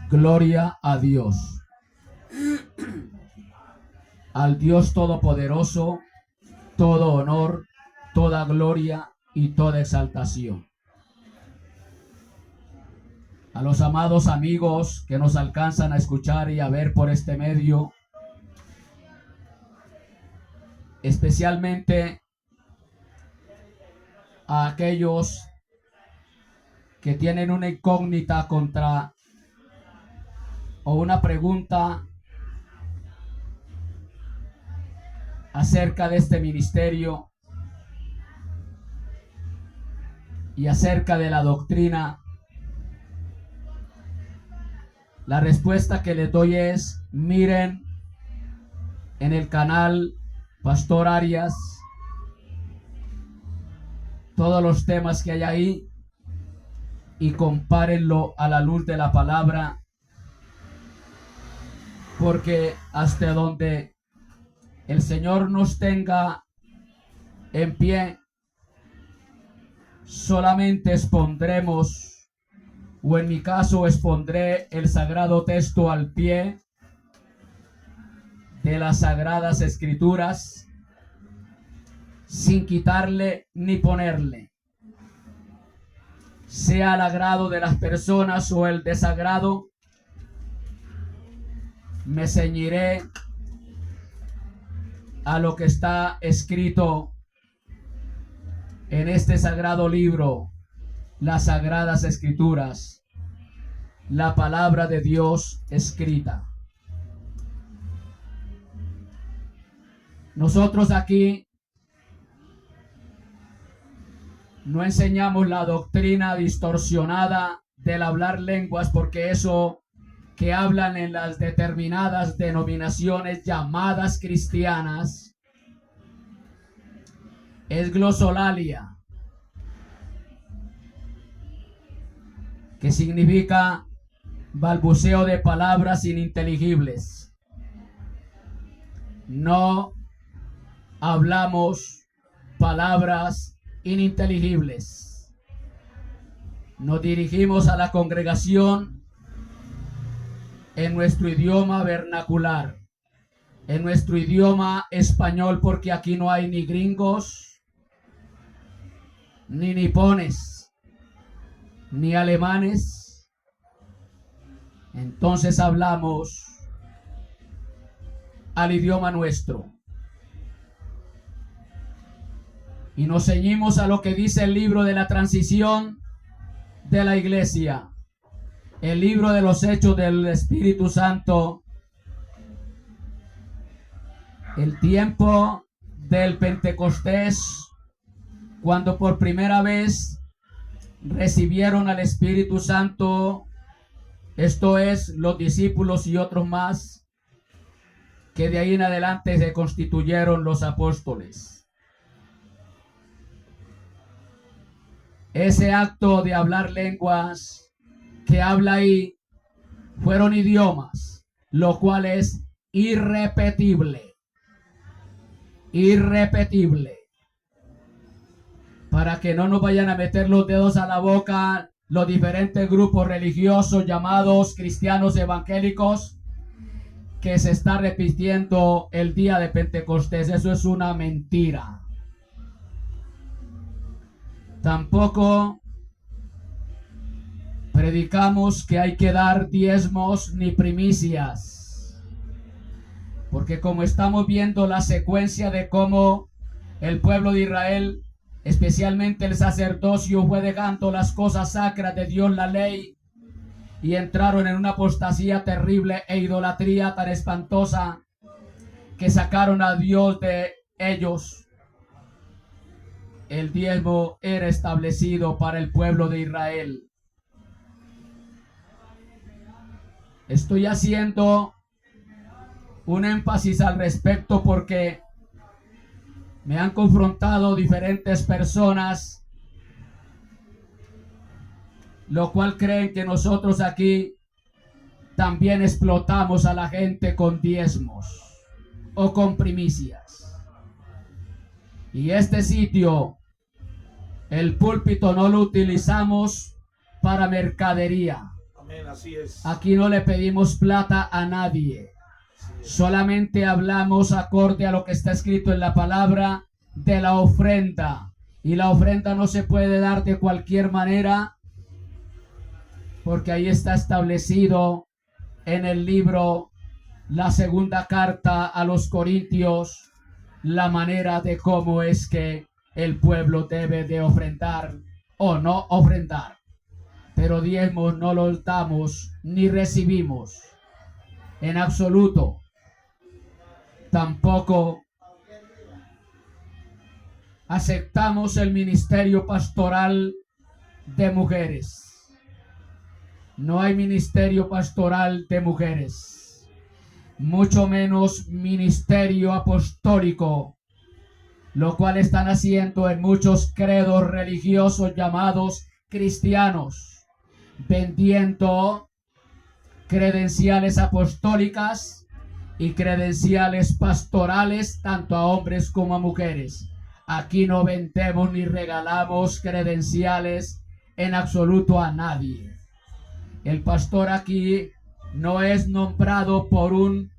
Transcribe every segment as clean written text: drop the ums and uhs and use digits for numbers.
Gloria a Dios. Al Dios Todopoderoso, todo honor, toda gloria y toda exaltación. A los amados amigos que nos alcanzan a escuchar y a ver por este medio, especialmente a aquellos que tienen una incógnita contra o una pregunta acerca de este ministerio y acerca de la doctrina. La respuesta que les doy es: miren en el canal Pastor Arias todos los temas que hay ahí y compárenlo a la luz de la palabra, porque hasta donde el Señor nos tenga en pie, solamente expondremos, o en mi caso expondré el sagrado texto al pie de las sagradas escrituras, sin quitarle ni ponerle, sea al agrado de las personas o el desagrado. Me ceñiré a lo que está escrito en este sagrado libro, las sagradas escrituras, la palabra de Dios escrita. Nosotros aquí no enseñamos la doctrina distorsionada del hablar lenguas, porque eso que hablan en las determinadas denominaciones llamadas cristianas es glosolalia, que significa balbuceo de palabras ininteligibles. No hablamos palabras ininteligibles. Nos dirigimos a la congregación en nuestro idioma vernacular, en nuestro idioma español, porque aquí no hay ni gringos, ni nipones, ni alemanes. Entonces hablamos al idioma nuestro y nos ceñimos a lo que dice el libro de la transición de la iglesia, el libro de los Hechos del Espíritu Santo, el tiempo del Pentecostés, cuando por primera vez recibieron al Espíritu Santo, esto es, los discípulos y otros más, que de ahí en adelante se constituyeron los apóstoles. Ese acto de hablar lenguas que habla ahí fueron idiomas, lo cual es irrepetible. Irrepetible. Para que no nos vayan a meter los dedos a la boca los diferentes grupos religiosos llamados cristianos evangélicos, que se está repitiendo el día de Pentecostés. Eso es una mentira. Tampoco predicamos que hay que dar diezmos ni primicias, porque como estamos viendo la secuencia de cómo el pueblo de Israel, especialmente el sacerdocio, fue dejando las cosas sacras de Dios, la ley, y entraron en una apostasía terrible e idolatría tan espantosa que sacaron a Dios de ellos. El diezmo era establecido para el pueblo de Israel. Estoy haciendo un énfasis al respecto porque me han confrontado diferentes personas, lo cual creen que nosotros aquí también explotamos a la gente con diezmos o con primicias. Y este sitio, el púlpito, no lo utilizamos para mercadería. Amén, así es. Aquí no le pedimos plata a nadie. Solamente hablamos acorde a lo que está escrito en la palabra de la ofrenda. Y la ofrenda no se puede dar de cualquier manera, porque ahí está establecido en el libro, la segunda carta a los Corintios, la manera de cómo es que el pueblo debe de ofrendar o no ofrendar. Pero diezmos no los damos ni recibimos en absoluto. Tampoco aceptamos el ministerio pastoral de mujeres. No hay ministerio pastoral de mujeres, mucho menos ministerio apostólico, lo cual están haciendo en muchos credos religiosos llamados cristianos, vendiendo credenciales apostólicas y credenciales pastorales tanto a hombres como a mujeres. Aquí no vendemos ni regalamos credenciales en absoluto a nadie. El pastor aquí no es nombrado por un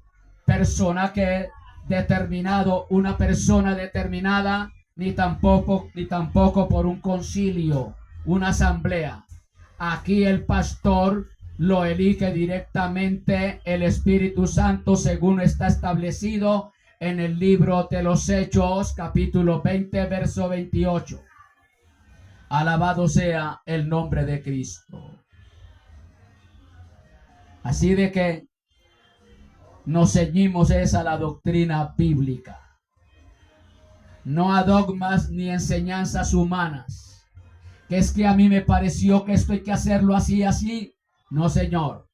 personaje determinado, una persona determinada, ni tampoco por un concilio, una asamblea. Aquí el pastor lo elige directamente el Espíritu Santo, según está establecido en el libro de los Hechos, capítulo 20, verso 28. Alabado sea el nombre de Cristo. Así de que nos ceñimos es a la doctrina bíblica, no a dogmas ni enseñanzas humanas, que es que a mí me pareció que esto hay que hacerlo así, así. No, señor.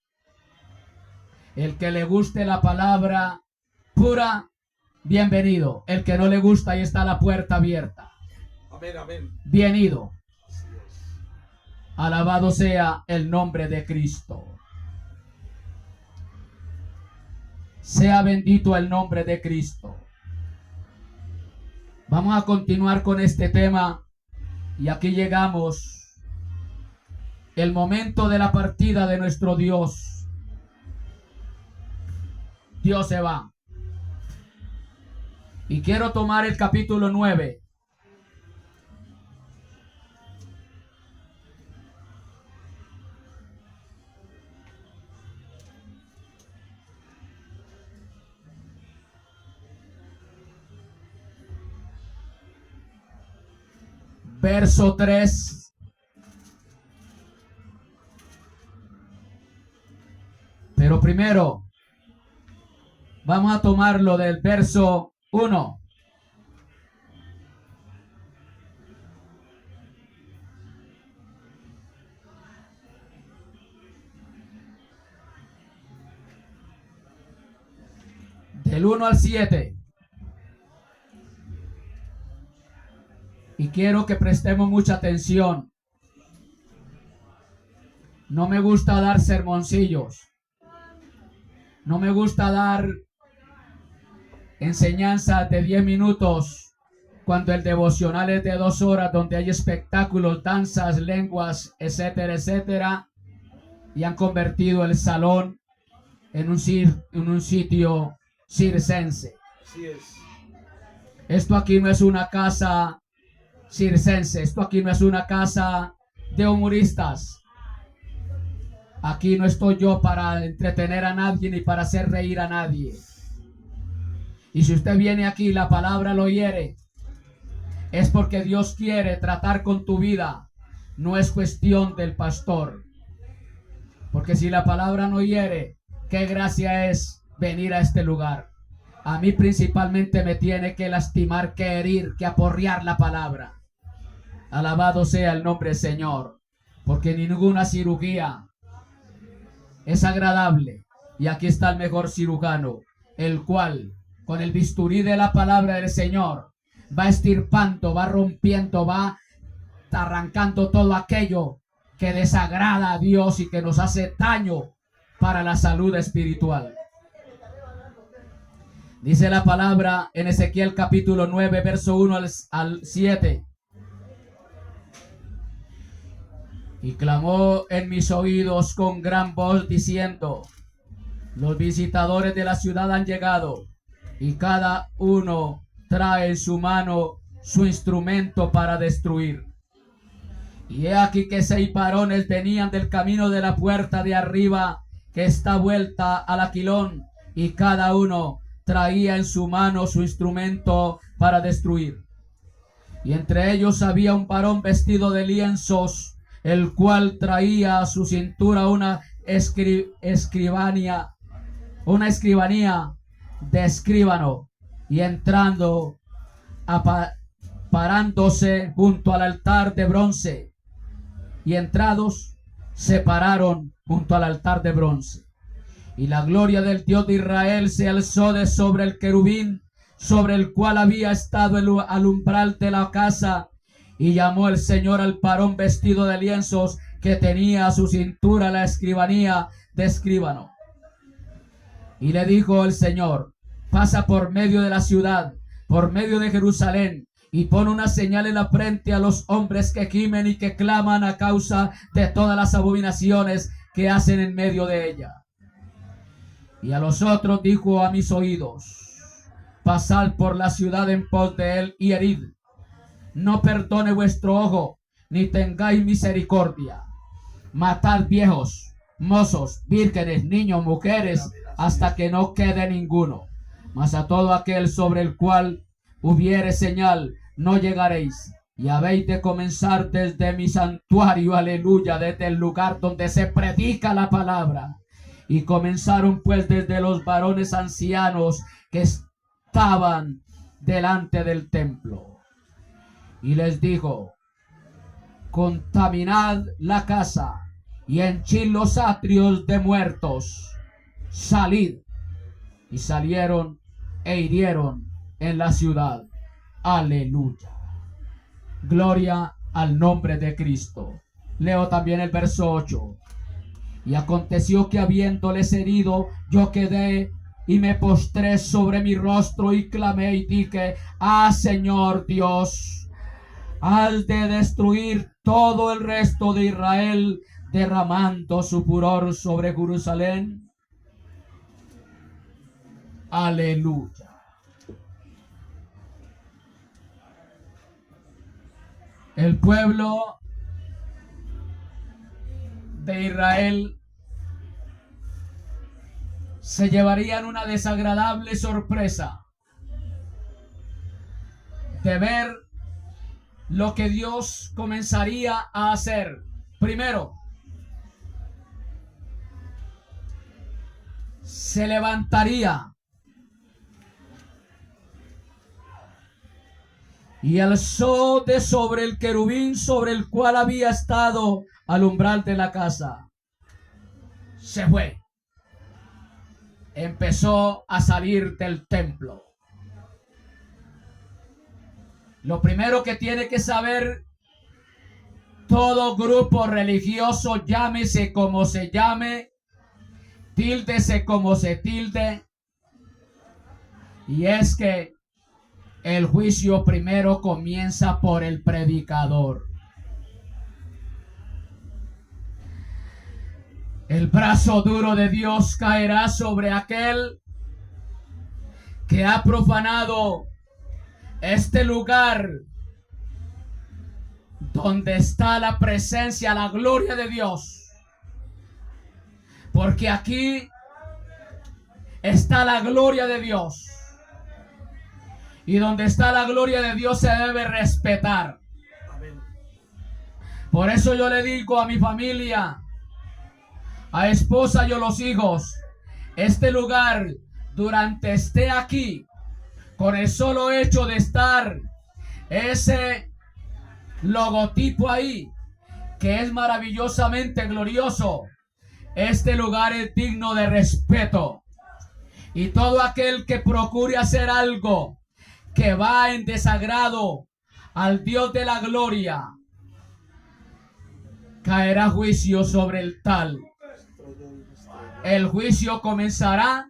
El que le guste la palabra pura, bienvenido. El que no le gusta, ahí está la puerta abierta. Amén, amén. Bienvenido. Alabado sea el nombre de Cristo. Sea bendito el nombre de Cristo. Vamos a continuar con este tema. Y aquí llegamos. El momento de la partida de nuestro Dios. Dios se va. Y quiero tomar el capítulo 9. Verso 3. Pero primero vamos a tomarlo del verso 1. Del 1 al 7. Y quiero que prestemos mucha atención. No me gusta dar sermoncillos. No me gusta dar enseñanzas de 10 minutos cuando el devocional es de 2 horas, donde hay espectáculos, danzas, lenguas, etcétera, etcétera, y han convertido el salón en un sitio circense. Así es. Esto aquí no es una casa circense, esto aquí no es una casa de humoristas. Aquí no estoy yo para entretener a nadie ni para hacer reír a nadie. Y si usted viene aquí y la palabra lo hiere, es porque Dios quiere tratar con tu vida. No es cuestión del pastor. Porque si la palabra no hiere, qué gracia es venir a este lugar. A mí principalmente me tiene que lastimar, que herir, que aporrear la palabra. Alabado sea el nombre del Señor. Porque ninguna cirugía es agradable. Y aquí está el mejor cirujano, el cual con el bisturí de la palabra del Señor va estirpando, va rompiendo, va arrancando todo aquello que desagrada a Dios y que nos hace daño para la salud espiritual. Dice la palabra en Ezequiel capítulo 9, verso 1 al 7. Y clamó en mis oídos con gran voz diciendo: los visitadores de la ciudad han llegado, y cada uno trae en su mano su instrumento para destruir. Y he aquí que 6 varones venían del camino de la puerta de arriba, que está vuelta al aquilón, y cada uno traía en su mano su instrumento para destruir. Y entre ellos había un varón vestido de lienzos, el cual traía a su cintura una escribanía de escribano, y entrando, parándose junto al altar de bronce, y entrados se pararon junto al altar de bronce. Y la gloria del Dios de Israel se alzó de sobre el querubín, sobre el cual había estado al umbral de la casa, y llamó el Señor al varón vestido de lienzos, que tenía a su cintura la escribanía de escribano. Y le dijo el Señor: pasa por medio de la ciudad, por medio de Jerusalén, y pon una señal en la frente a los hombres que gimen y que claman a causa de todas las abominaciones que hacen en medio de ella. Y a los otros dijo a mis oídos: pasad por la ciudad en pos de él y herid. No perdone vuestro ojo, ni tengáis misericordia. Matad viejos, mozos, vírgenes, niños, mujeres, hasta que no quede ninguno. Mas a todo aquel sobre el cual hubiere señal, no llegaréis. Y habéis de comenzar desde mi santuario, aleluya, desde el lugar donde se predica la palabra. Y comenzaron pues desde los varones ancianos que estaban delante del templo. Y les dijo: contaminad la casa y henchid los atrios de muertos. Salid. Y salieron e hirieron en la ciudad. Aleluya. Gloria al nombre de Cristo. Leo también el verso 8. Y aconteció que habiéndoles herido, yo quedé y me postré sobre mi rostro y clamé y dije: Señor Dios, has de destruir todo el resto de Israel, derramando su furor sobre Jerusalén. Aleluya. El pueblo de Israel se llevarían una desagradable sorpresa de ver lo que Dios comenzaría a hacer. Primero, se levantaría y alzó de sobre el querubín sobre el cual había estado al umbral de la casa. Se fue. Empezó a salir del templo. Lo primero que tiene que saber todo grupo religioso, llámese como se llame, tíldese como se tilde, y es que el juicio primero comienza por el predicador. El brazo duro de Dios caerá sobre aquel que ha profanado este lugar donde está la presencia, la gloria de Dios. Porque aquí está la gloria de Dios. Y donde está la gloria de Dios se debe respetar. Por eso yo le digo a mi familia, a esposa y a los hijos, este lugar, durante esté aquí, con el solo hecho de estar ese logotipo ahí, que es maravillosamente glorioso, este lugar es digno de respeto. Y todo aquel que procure hacer algo que va en desagrado al Dios de la gloria, caerá juicio sobre el tal. El juicio comenzará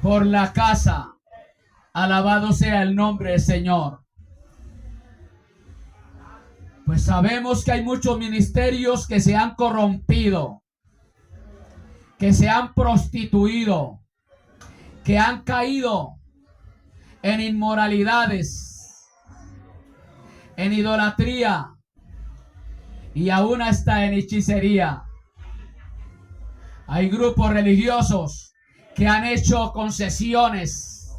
por la casa. Alabado sea el nombre del Señor. Pues sabemos que hay muchos ministerios que se han corrompido, que se han prostituido, que han caído en inmoralidades, en idolatría y aún hasta en hechicería. Hay grupos religiosos que han hecho concesiones,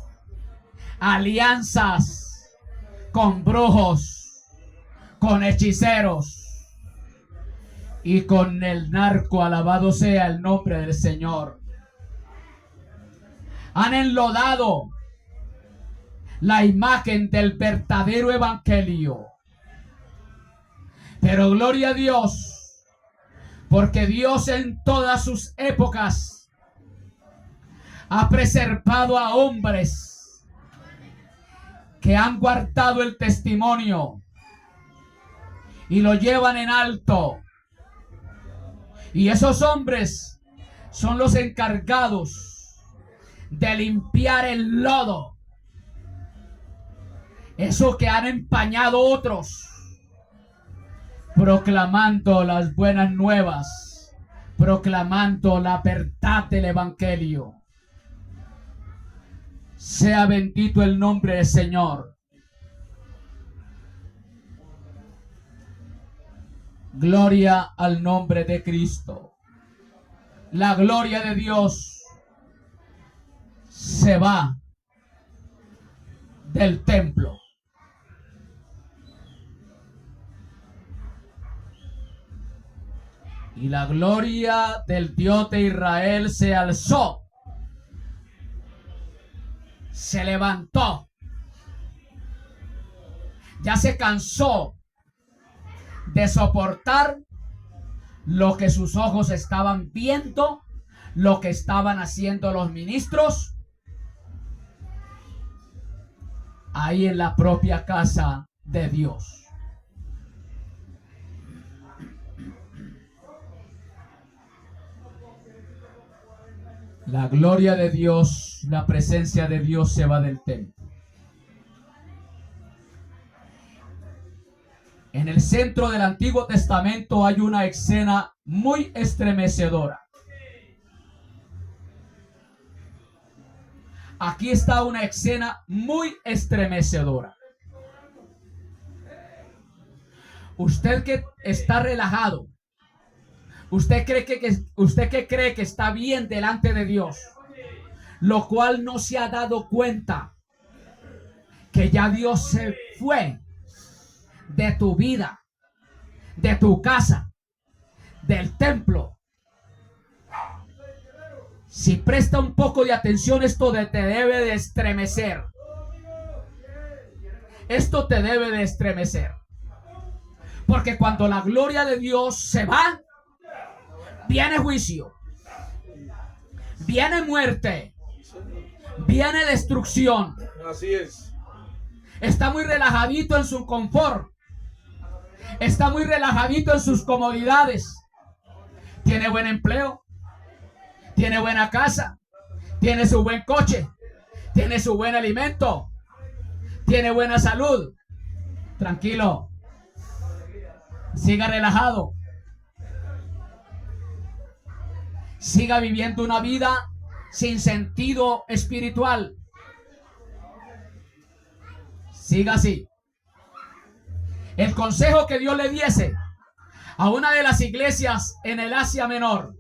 alianzas con brujos, con hechiceros y con el narco. Alabado sea el nombre del Señor. Han enlodado la imagen del verdadero evangelio. Pero gloria a Dios, porque Dios en todas sus épocas ha preservado a hombres que han guardado el testimonio y lo llevan en alto. Y esos hombres son los encargados de limpiar el lodo, eso que han empañado otros, proclamando las buenas nuevas, proclamando la verdad del evangelio. Sea bendito el nombre del Señor. Gloria al nombre de Cristo. La gloria de Dios se va del templo. Y la gloria del Dios de Israel se alzó, se levantó, ya se cansó de soportar lo que sus ojos estaban viendo, lo que estaban haciendo los ministros ahí en la propia casa de Dios. La gloria de Dios, la presencia de Dios se va del templo. En el centro del Antiguo Testamento hay una escena muy estremecedora. Aquí está una escena muy estremecedora. Usted que está relajado, usted que cree que está bien delante de Dios, lo cual no se ha dado cuenta que ya Dios se fue de tu vida, de tu casa, del templo. Si presta un poco de atención, esto te debe de estremecer. Esto te debe de estremecer. Porque cuando la gloria de Dios se va, viene juicio, viene muerte, viene destrucción. Así es. Está muy relajadito en su confort, está muy relajadito en sus comodidades. Tiene buen empleo, tiene buena casa, tiene su buen coche, tiene su buen alimento, tiene buena salud. Tranquilo, siga relajado. Siga viviendo una vida sin sentido espiritual. Siga así. El consejo que Dios le diese a una de las iglesias en el Asia Menor,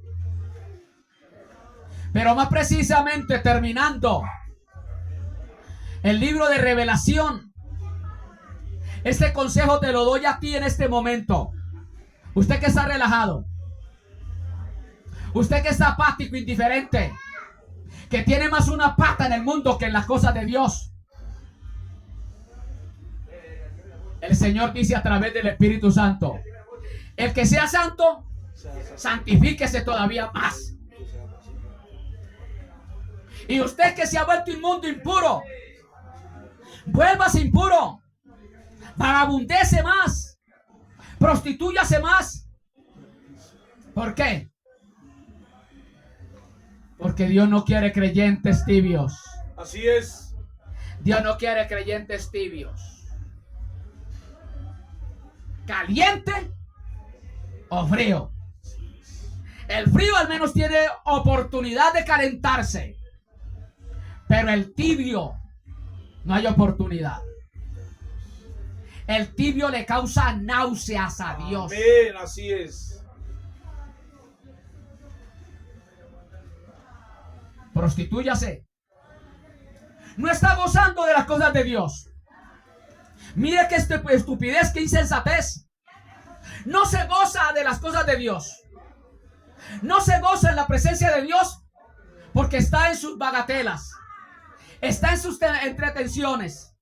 pero más precisamente terminando el libro de Revelación, este consejo te lo doy a ti en este momento. Usted que está relajado, usted que está apático, indiferente, que tiene más una pata en el mundo que en las cosas de Dios. El Señor dice a través del Espíritu Santo: el que sea santo, santifíquese todavía más. Y usted que se ha vuelto inmundo, impuro, vuélvase impuro, vagabundece más, prostitúyase más. ¿Por qué? Porque Dios no quiere creyentes tibios. Así es. Dios no quiere creyentes tibios. caliente o frío. El frío al menos tiene oportunidad de calentarse, pero el tibio no hay oportunidad. El tibio le causa náuseas a Dios. Amén, así es. Prostitúyase. No está gozando de las cosas de Dios. Mire qué estupidez, qué insensatez. No se goza de las cosas de Dios. No se goza en la presencia de Dios porque está en sus bagatelas. Está en sus entretenciones.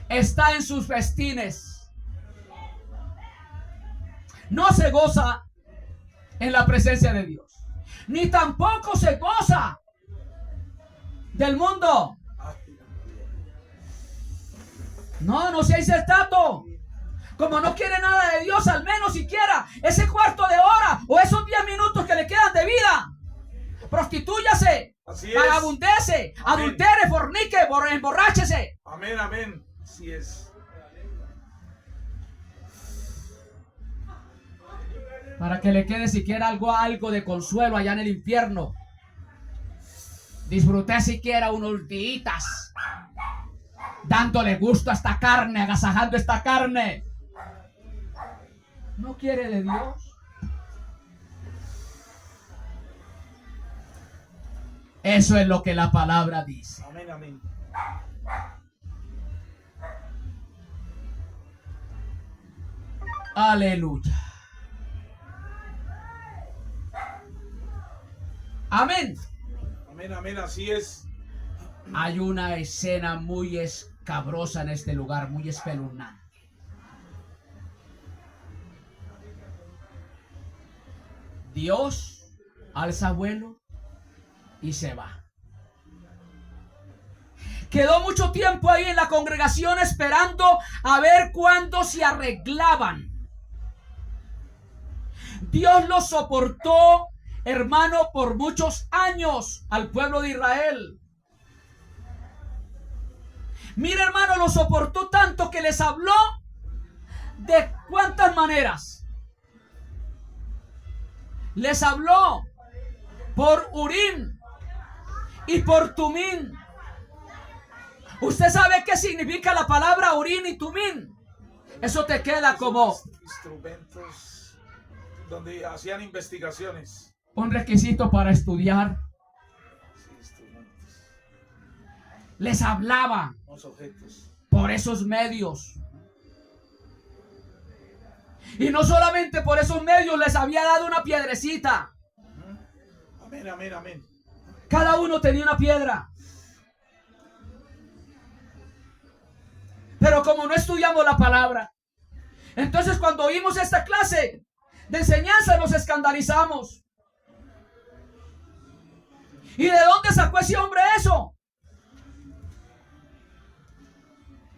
Está en sus festines. No se goza en la presencia de Dios. Ni tampoco se goza del mundo. No sea insensato. Como no quiere nada de Dios, al menos siquiera ese cuarto de hora o esos 10 minutos que le quedan de vida, prostitúyase, vagabundece, adultere, fornique, emborráchese. Amén, amén. Así es. Para que le quede siquiera algo de consuelo allá en el infierno. Disfruté siquiera unos días dándole gusto a esta carne, agasajando esta carne. ¿No quiere de Dios? Eso es lo que la palabra dice. Amén, amén. Aleluya. Amén. Amén, amén, así es. Hay una escena muy escabrosa en este lugar, muy espeluznante. Dios alza vuelo y se va. Quedó mucho tiempo ahí en la congregación esperando a ver cuándo se arreglaban. Dios lo soportó, hermano, por muchos años al pueblo de Israel. Mira, hermano, lo soportó tanto que les habló de cuántas maneras. Les habló por Urim y por Tumim. ¿Usted sabe qué significa la palabra Urim y Tumim? Eso te queda como instrumentos donde hacían investigaciones. Un requisito para estudiar. Sí, instrumentos. Les hablaba Los objetos. por esos medios. Y no solamente por esos medios, les había dado una piedrecita. Amén, amén, amén. Cada uno tenía una piedra. Pero como no estudiamos la palabra, entonces cuando oímos esta clase de enseñanza nos escandalizamos. ¿Y de dónde sacó ese hombre eso?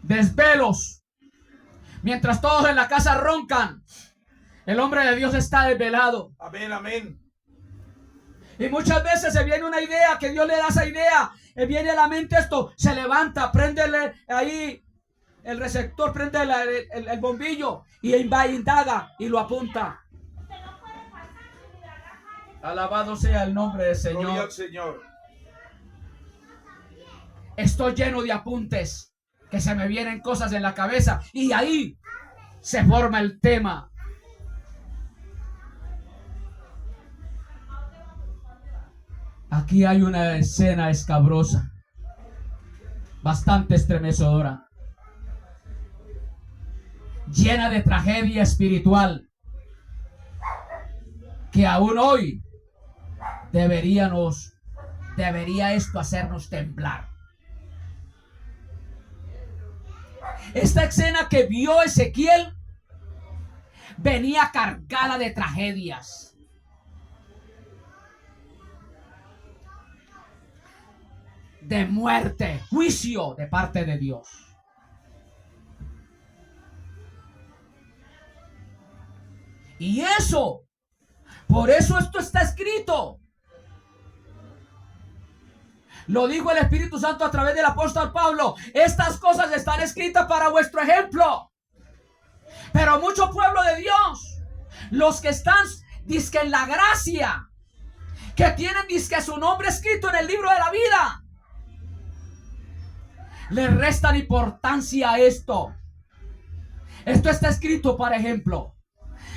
Desvelos. Mientras todos en la casa roncan, el hombre de Dios está desvelado. Amén, amén. Y muchas veces se viene una idea, que Dios le da esa idea, viene a la mente esto, se levanta, prende ahí el receptor, prende el bombillo y va, indaga y lo apunta. Alabado sea el nombre del Señor. Gloria al Señor. Estoy lleno de apuntes, que se me vienen cosas en la cabeza y ahí se forma el tema. Aquí hay una escena escabrosa, bastante estremecedora, llena de tragedia espiritual, que aún hoy debería esto hacernos temblar. Esta escena que vio Ezequiel venía cargada de tragedias. De muerte, juicio de parte de Dios. Y eso, por eso esto está escrito. Lo dijo el Espíritu Santo a través del apóstol Pablo. Estas cosas están escritas para vuestro ejemplo. Pero mucho pueblo de Dios, los que están dizque en la gracia, que tienen dizque su nombre escrito en el libro de la vida, le restan importancia a esto. Esto está escrito para ejemplo,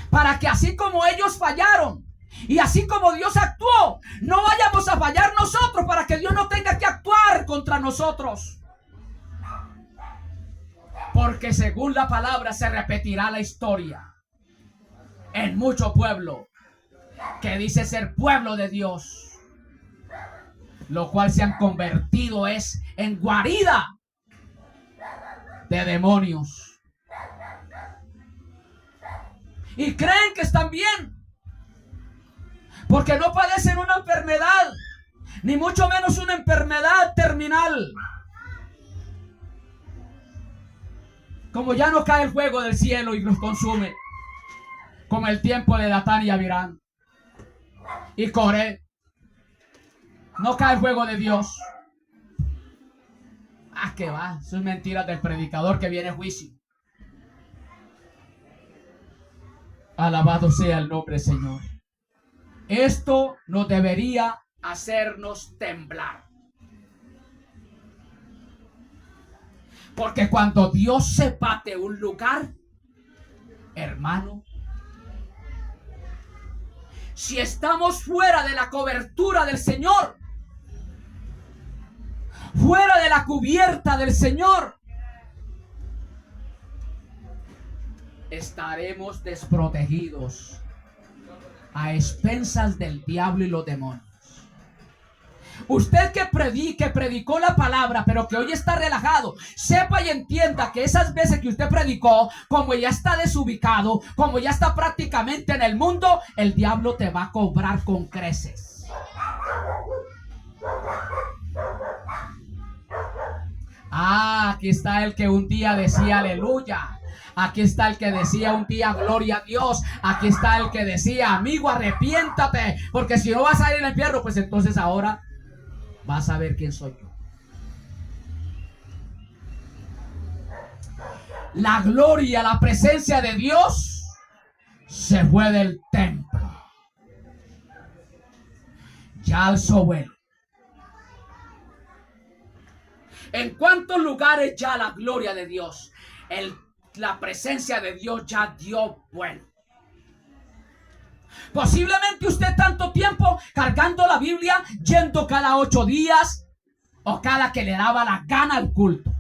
para que así como ellos fallaron y así como Dios actuó, no vayamos a fallar nosotros, para que Dios no tenga que actuar contra nosotros. Porque según la palabra se repetirá la historia en mucho pueblo que dice ser pueblo de Dios, lo cual se han convertido es en guarida de demonios. Y creen que están bien, porque no padecen una enfermedad, ni mucho menos una enfermedad terminal. Como ya no cae el fuego del cielo y los consume, como el tiempo de Datán y Abirán y Coré, no cae el fuego de Dios. Ah, que va, eso es mentira del predicador que viene a juicio. Alabado sea el nombre del Señor. Esto nos debería hacernos temblar. Porque cuando Dios se bate un lugar, hermano, si estamos fuera de la cobertura del Señor, fuera de la cubierta del Señor, estaremos desprotegidos a expensas del diablo y los demonios. Usted que predicó la palabra, pero que hoy está relajado, sepa y entienda que esas veces que usted predicó, como ya está desubicado, como ya está prácticamente en el mundo, el diablo te va a cobrar con creces. Ah, aquí está el que un día decía aleluya. Aquí está el que decía un día gloria a Dios. Aquí está el que decía, amigo, arrepiéntate, porque si no vas a ir al infierno, pues entonces ahora vas a ver quién soy yo. La gloria, la presencia de Dios se fue del templo. Ya alzó vuelo. ¿En cuántos lugares ya la gloria de Dios, la presencia de Dios ya dio vuelo? Posiblemente usted tanto tiempo cargando la Biblia, yendo cada 8 días o cada que le daba la gana al culto,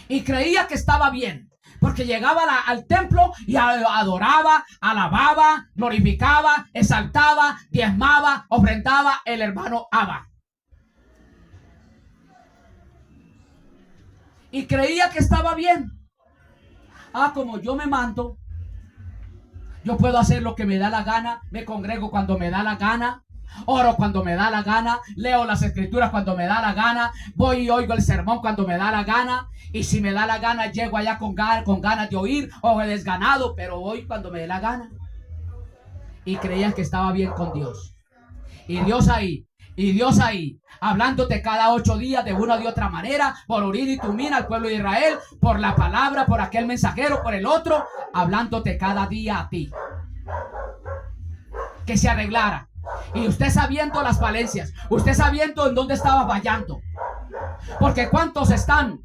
y creía que estaba bien, porque llegaba al templo y adoraba, alababa, glorificaba, exaltaba, diezmaba, ofrendaba el hermano Abba. Y creía que estaba bien. Ah, como yo me mando, yo puedo hacer lo que me da la gana, me congrego cuando me da la gana, oro cuando me da la gana, leo las escrituras cuando me da la gana, voy y oigo el sermón cuando me da la gana, y si me da la gana llego allá con ganas de oír o desganado, pero voy cuando me dé la gana. Y creías que estaba bien con Dios. Y Dios ahí, hablándote cada 8 días de una o de otra manera, por Urim y Tumim al pueblo de Israel, por la palabra, por aquel mensajero, por el otro, hablándote cada día a ti. Que se arreglara. Y usted sabiendo las falencias, usted sabiendo en dónde estaba fallando. Porque cuántos están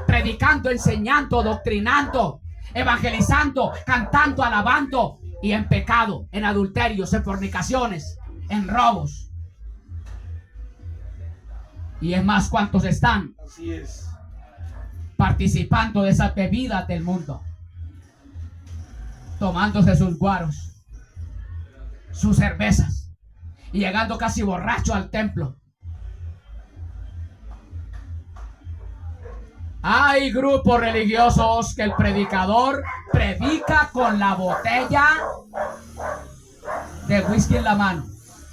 predicando, enseñando, doctrinando, evangelizando, cantando, alabando, y en pecado, en adulterios, en fornicaciones, en robos. Y es más, ¿cuántos están participando de esas bebidas del mundo? Tomándose sus guaros, sus cervezas, y llegando casi borracho al templo. Hay grupos religiosos que el predicador predica con la botella de whisky en la mano.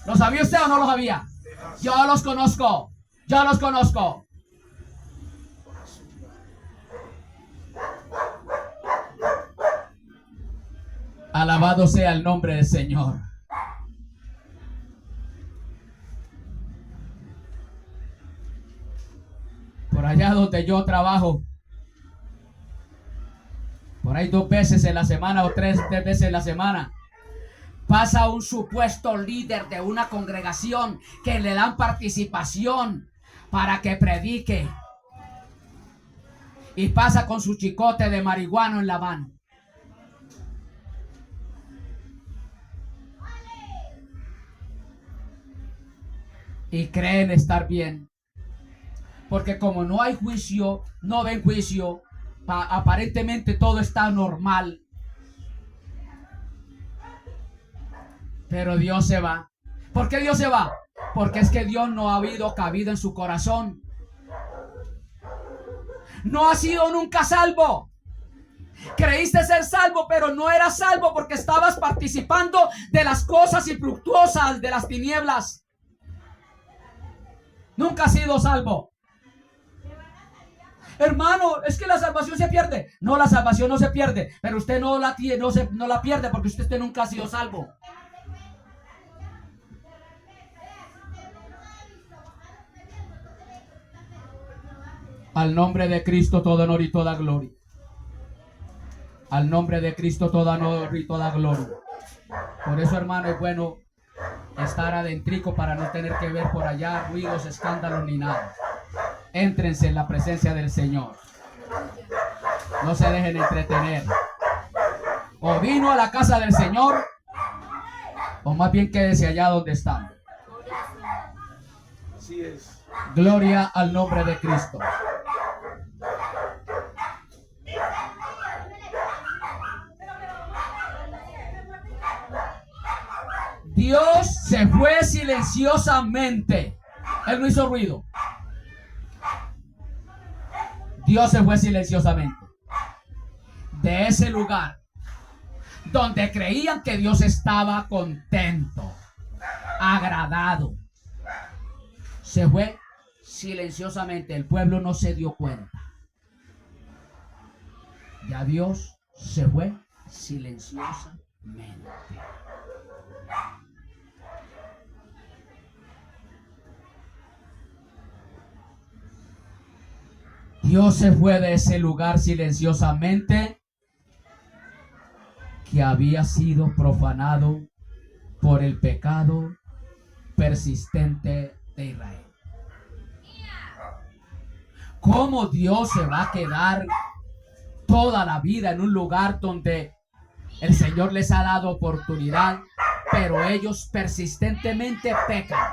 ¿Lo sabía usted o no lo sabía? Yo los conozco. Yo los conozco. Alabado sea el nombre del Señor. Por allá donde yo trabajo, por ahí 2 veces en la semana o 3 veces en la semana, pasa un supuesto líder de una congregación que le dan participación para que predique. Y pasa con su chicote de marihuana en la mano. Y creen estar bien. Porque como no hay juicio, no ven juicio, aparentemente todo está normal. Pero Dios se va. ¿Por qué Dios se va? Porque es que Dios no ha habido cabida en su corazón. No ha sido nunca salvo. Creíste ser salvo, pero no eras salvo porque estabas participando de las cosas infructuosas de las tinieblas. Nunca has sido salvo. Hermano, es que la salvación se pierde. No, la salvación no se pierde, pero usted no la tiene, no la pierde porque usted nunca ha sido salvo. Al nombre de Cristo todo honor y toda gloria. Al nombre de Cristo todo honor y toda gloria. Por eso, hermano, es bueno estar adentrico para no tener que ver por allá ruidos, escándalos ni nada. Éntrense en la presencia del Señor. No se dejen entretener. O vino a la casa del Señor, o más bien quédese allá donde están. Así es. Gloria al nombre de Cristo. Dios se fue silenciosamente. Él no hizo ruido. Dios se fue silenciosamente de ese lugar donde creían que Dios estaba contento, agradado. Se fue silenciosamente. El pueblo no se dio cuenta. Ya Dios se fue silenciosamente. Dios se fue de ese lugar silenciosamente que había sido profanado por el pecado persistente de Israel. ¿Cómo Dios se va a quedar toda la vida en un lugar donde el Señor les ha dado oportunidad, pero ellos persistentemente pecan?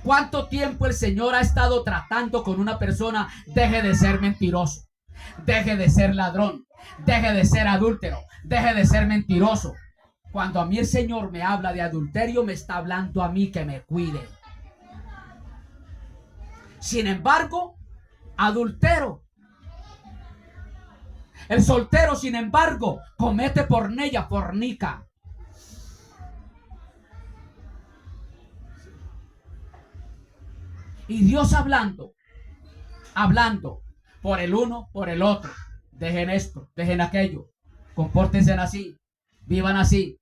¿Cuánto tiempo el Señor ha estado tratando con una persona? Deje de ser mentiroso, deje de ser ladrón, deje de ser adúltero, deje de ser mentiroso. Cuando a mí el Señor me habla de adulterio, me está hablando a mí que me cuide. Sin embargo, adultero. El soltero, sin embargo, comete porneia, fornica. Y Dios hablando por el uno, por el otro. Dejen esto, dejen aquello. Compórtense así, vivan así.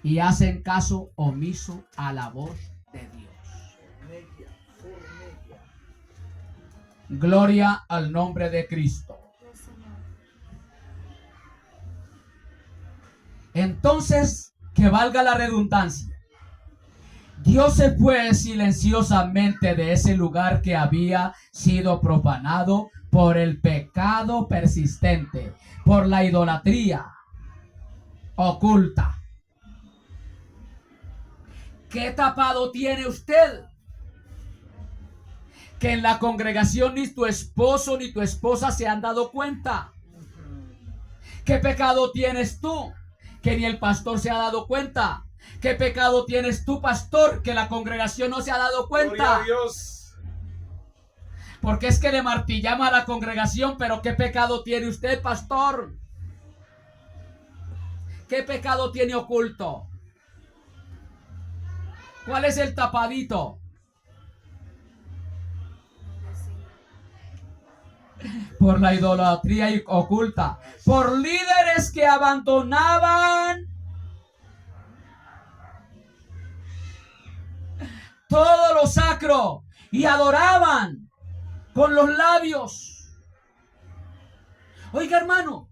Y hacen caso omiso a la voz de Dios. Gloria al nombre de Cristo. Entonces, que valga la redundancia, Dios se fue silenciosamente de ese lugar que había sido profanado por el pecado persistente, por la idolatría oculta. ¿Qué tapado tiene usted? Que en la congregación ni tu esposo ni tu esposa se han dado cuenta. ¿Qué pecado tienes tú? Que ni el pastor se ha dado cuenta. ¿Qué pecado tienes tú, pastor? Que la congregación no se ha dado cuenta. Gloria a Dios. Porque es que le martillamos a la congregación, pero ¿qué pecado tiene usted, pastor? ¿Qué pecado tiene oculto? ¿Cuál es el tapadito? Por la idolatría oculta, por líderes que abandonaban todo lo sacro y adoraban con los labios. Oiga, hermano,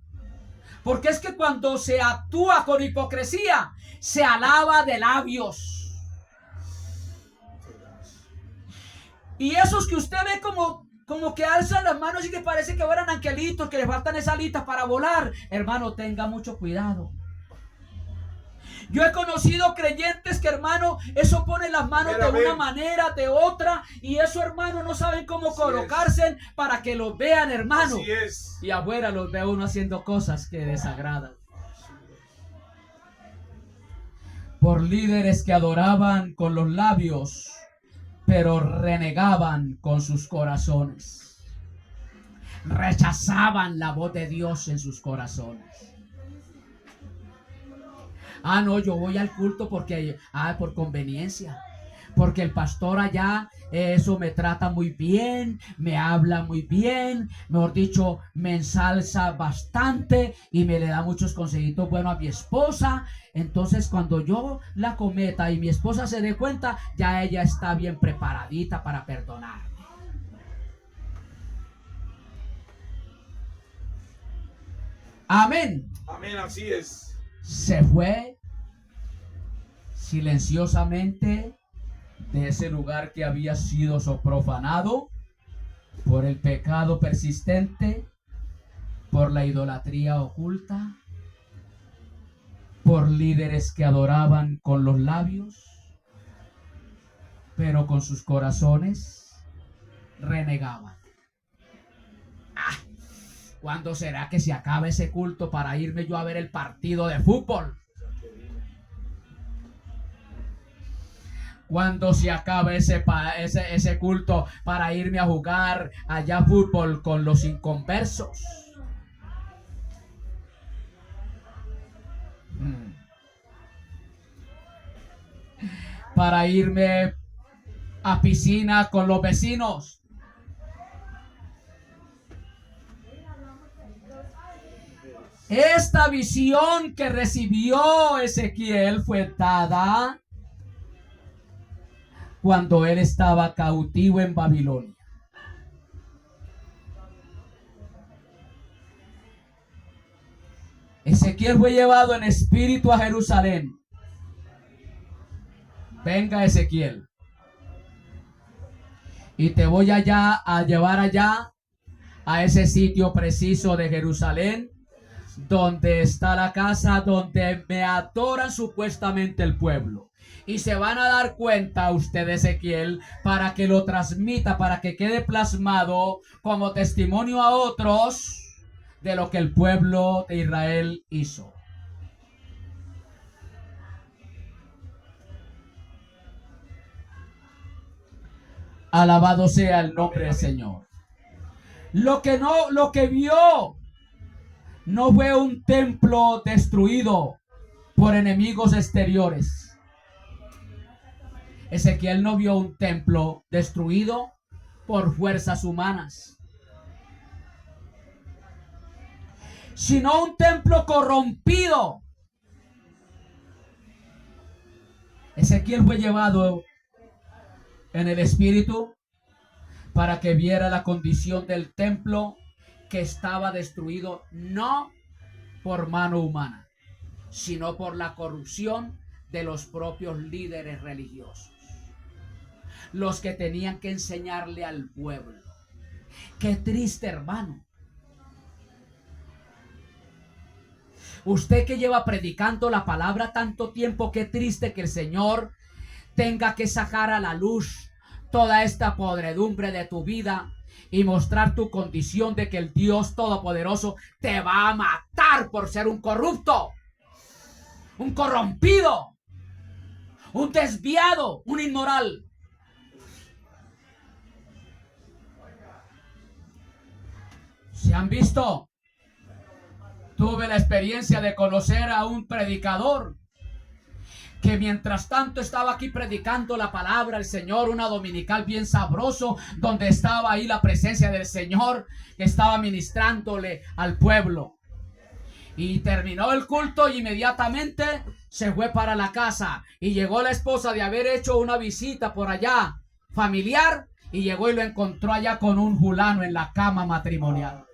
porque es que cuando se actúa con hipocresía, se alaba de labios. Y esos que usted ve como que alzan las manos y que parece que fueran angelitos, que le faltan esas alitas para volar, hermano, tenga mucho cuidado. Yo he conocido creyentes que, hermano, eso pone las manos de una manera, de otra, y eso, hermano, no saben cómo colocarse para que los vean, hermano. Así es. Y afuera los ve uno haciendo cosas que desagradan. Por líderes que adoraban con los labios, pero renegaban con sus corazones. Rechazaban la voz de Dios en sus corazones. Ah, no, yo voy al culto porque, por conveniencia. Porque el pastor allá, eso me trata muy bien, me habla muy bien, mejor dicho, me ensalza bastante y me le da muchos consejitos buenos a mi esposa. Entonces, cuando yo la cometa y mi esposa se dé cuenta, ya ella está bien preparadita para perdonarme. Amén. Amén, así es. Se fue silenciosamente de ese lugar que había sido profanado por el pecado persistente, por la idolatría oculta, por líderes que adoraban con los labios, pero con sus corazones renegaban. ¿Cuándo será que se acabe ese culto para irme yo a ver el partido de fútbol? ¿Cuándo se acaba ese culto para irme a jugar allá fútbol con los inconversos? Para irme a piscina con los vecinos. Esta visión que recibió Ezequiel fue dada cuando él estaba cautivo en Babilonia. Ezequiel fue llevado en espíritu a Jerusalén. Venga, Ezequiel, y te voy allá a llevar allá a ese sitio preciso de Jerusalén, donde está la casa donde me adoran supuestamente el pueblo. Y se van a dar cuenta usted, Ezequiel, para que lo transmita, para que quede plasmado como testimonio a otros de lo que el pueblo de Israel hizo. Alabado sea el nombre del Señor. Lo que vio no fue un templo destruido por enemigos exteriores. Ezequiel no vio un templo destruido por fuerzas humanas, sino un templo corrompido. Ezequiel fue llevado en el espíritu para que viera la condición del templo que estaba destruido no por mano humana, sino por la corrupción de los propios líderes religiosos, los que tenían que enseñarle al pueblo. Qué triste, hermano. Usted que lleva predicando la palabra tanto tiempo, qué triste que el Señor tenga que sacar a la luz toda esta podredumbre de tu vida y mostrar tu condición de que el Dios Todopoderoso te va a matar por ser un corrupto, un corrompido, un desviado, un inmoral. ¿Se han visto? Tuve la experiencia de conocer a un predicador que mientras tanto estaba aquí predicando la palabra del Señor, una dominical bien sabroso, donde estaba ahí la presencia del Señor, que estaba ministrándole al pueblo. Y terminó el culto y inmediatamente se fue para la casa. Y llegó la esposa de haber hecho una visita por allá familiar y llegó y lo encontró allá con un fulano en la cama matrimonial.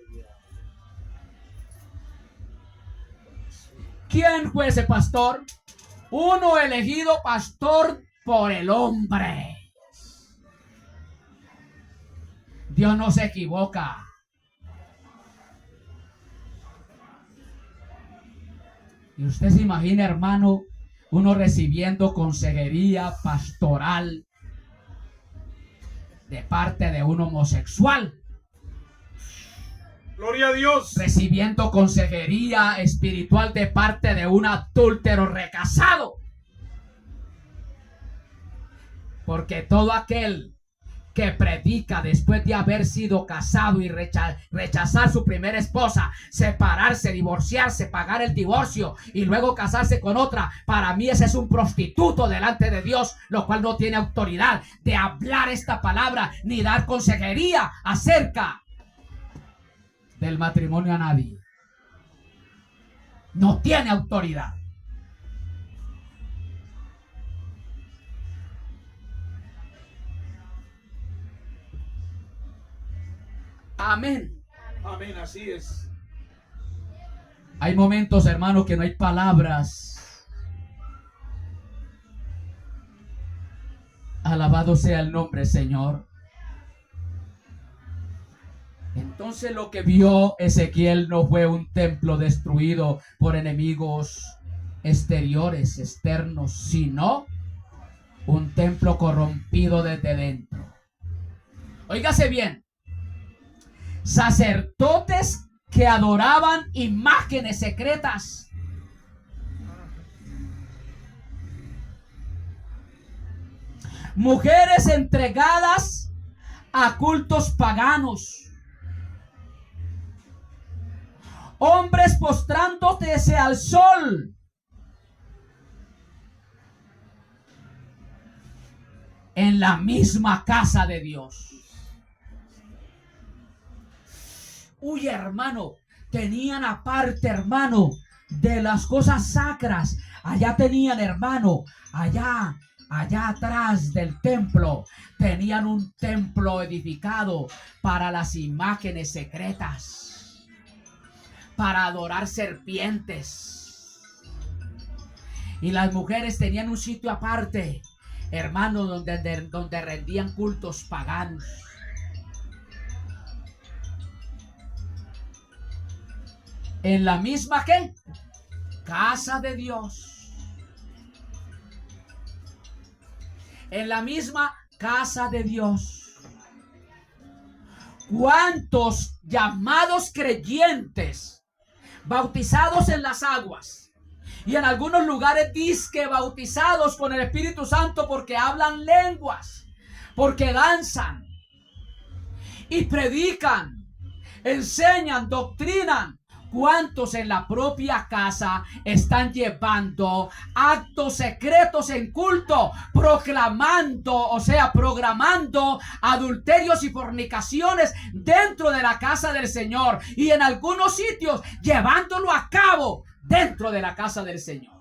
¿Quién fue ese pastor? Uno elegido pastor por el hombre. Dios no se equivoca. Y usted se imagina, hermano, uno recibiendo consejería pastoral de parte de un homosexual. Gloria a Dios. Recibiendo consejería espiritual de parte de un adúltero recasado. Porque todo aquel que predica después de haber sido casado y rechazar su primera esposa, separarse, divorciarse, pagar el divorcio y luego casarse con otra, para mí ese es un prostituto delante de Dios, lo cual no tiene autoridad de hablar esta palabra ni dar consejería acerca del matrimonio a nadie. No tiene autoridad. Amén. Amén, así es. Hay momentos, hermano, que no hay palabras. Alabado sea el nombre, Señor. Entonces lo que vio Ezequiel no fue un templo destruido por enemigos exteriores, externos, sino un templo corrompido desde dentro. Óigase bien. Sacerdotes que adoraban imágenes secretas. Mujeres entregadas a cultos paganos. Hombres postrándose al sol. En la misma casa de Dios. Uy, hermano, tenían aparte, hermano, de las cosas sacras. Allá tenían, hermano, allá atrás del templo, tenían un templo edificado para las imágenes secretas, para adorar serpientes. Y las mujeres tenían un sitio aparte, hermano, donde rendían cultos paganos. En la misma ¿qué? Casa de Dios. En la misma casa de Dios. ¿Cuántos llamados creyentes bautizados en las aguas? Y en algunos lugares dizque bautizados con el Espíritu Santo porque hablan lenguas, porque danzan y predican, enseñan, doctrinan. ¿Cuántos en la propia casa están llevando actos secretos en culto, proclamando, o sea, programando adulterios y fornicaciones dentro de la casa del Señor? Y en algunos sitios llevándolo a cabo dentro de la casa del Señor.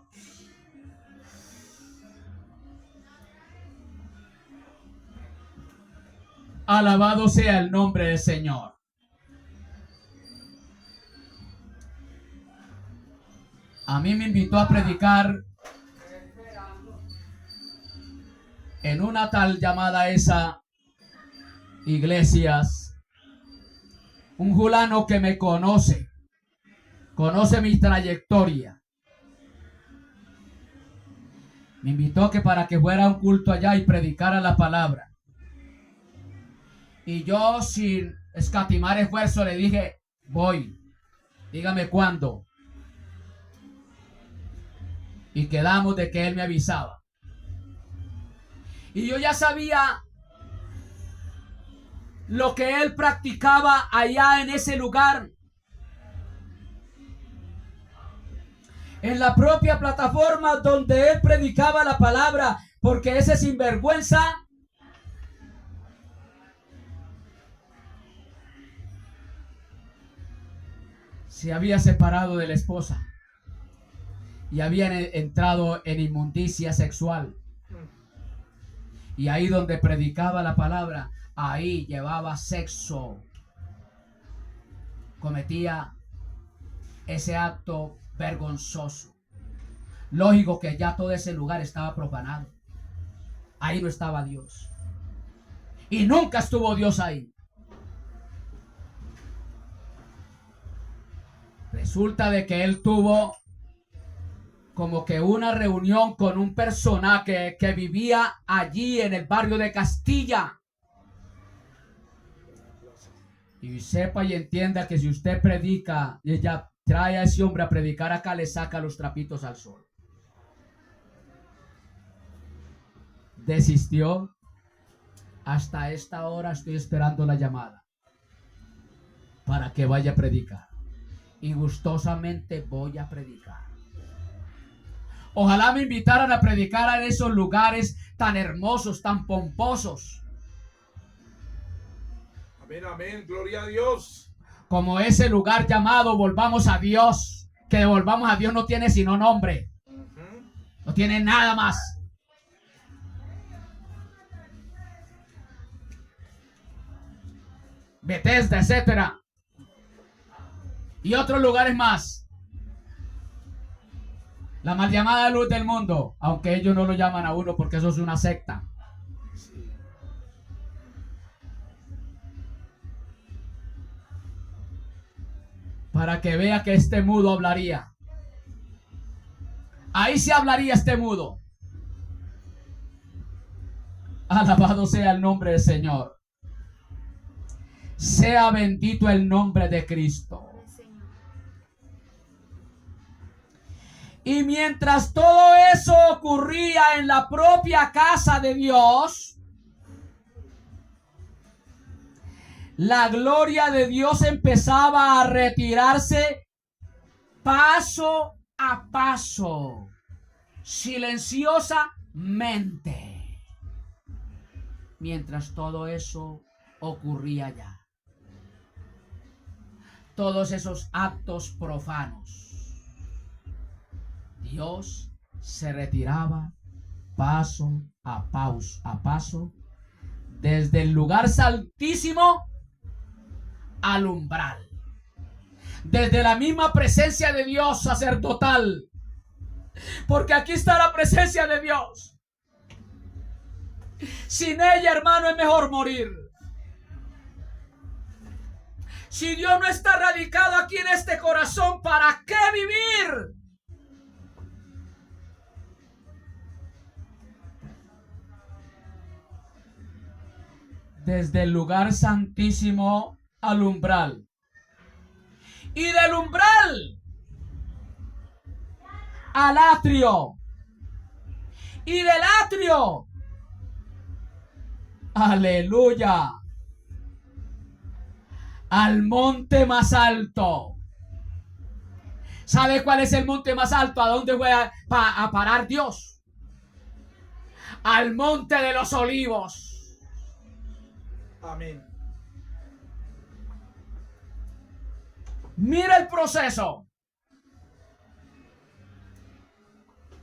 Alabado sea el nombre del Señor. A mí me invitó a predicar en una tal llamada esa iglesias un fulano que me conoce mi trayectoria. Me invitó que para que fuera a un culto allá y predicara la palabra. Y yo, sin escatimar esfuerzo, le dije, voy, dígame cuándo. Y quedamos de que él me avisaba. Y yo ya sabía lo que él practicaba allá en ese lugar. En la propia plataforma donde él predicaba la palabra. Porque ese sinvergüenza se había separado de la esposa. Y habían entrado en inmundicia sexual. Y ahí donde predicaba la palabra, ahí llevaba sexo, cometía ese acto vergonzoso. Lógico que ya todo ese lugar estaba profanado. Ahí no estaba Dios. Y nunca estuvo Dios ahí. Resulta de que él tuvo como que una reunión con un personaje que vivía allí en el barrio de Castilla. Y sepa y entienda que si usted predica, ella trae a ese hombre a predicar acá, le saca los trapitos al sol. Desistió. Hasta esta hora estoy esperando la llamada para que vaya a predicar. Y gustosamente voy a predicar. Ojalá me invitaran a predicar en esos lugares tan hermosos, tan pomposos. Amén, amén, gloria a Dios. Como ese lugar llamado Volvamos a Dios. Que Volvamos a Dios no tiene sino nombre. No tiene nada más. Bethesda, etcétera. Y otros lugares más. La mal llamada luz del mundo, aunque ellos no lo llaman a uno porque eso es una secta. Sí. Para que vea que este mudo hablaría. Ahí se hablaría este mudo. Alabado sea el nombre del Señor. Sea bendito el nombre de Cristo. Y mientras todo eso ocurría en la propia casa de Dios, la gloria de Dios empezaba a retirarse paso a paso, silenciosamente, mientras todo eso ocurría allá. Todos esos actos profanos. Dios se retiraba paso a paso desde el lugar santísimo al umbral. Desde la misma presencia de Dios sacerdotal. Porque aquí está la presencia de Dios. Sin ella, hermano, es mejor morir. Si Dios no está radicado aquí en este corazón, ¿para qué vivir? Desde el lugar santísimo al umbral. Y del umbral al atrio. Y del atrio, aleluya, al monte más alto. ¿Sabe cuál es el monte más alto? ¿A dónde voy a parar Dios? Al monte de los olivos. Amén. Mira el proceso.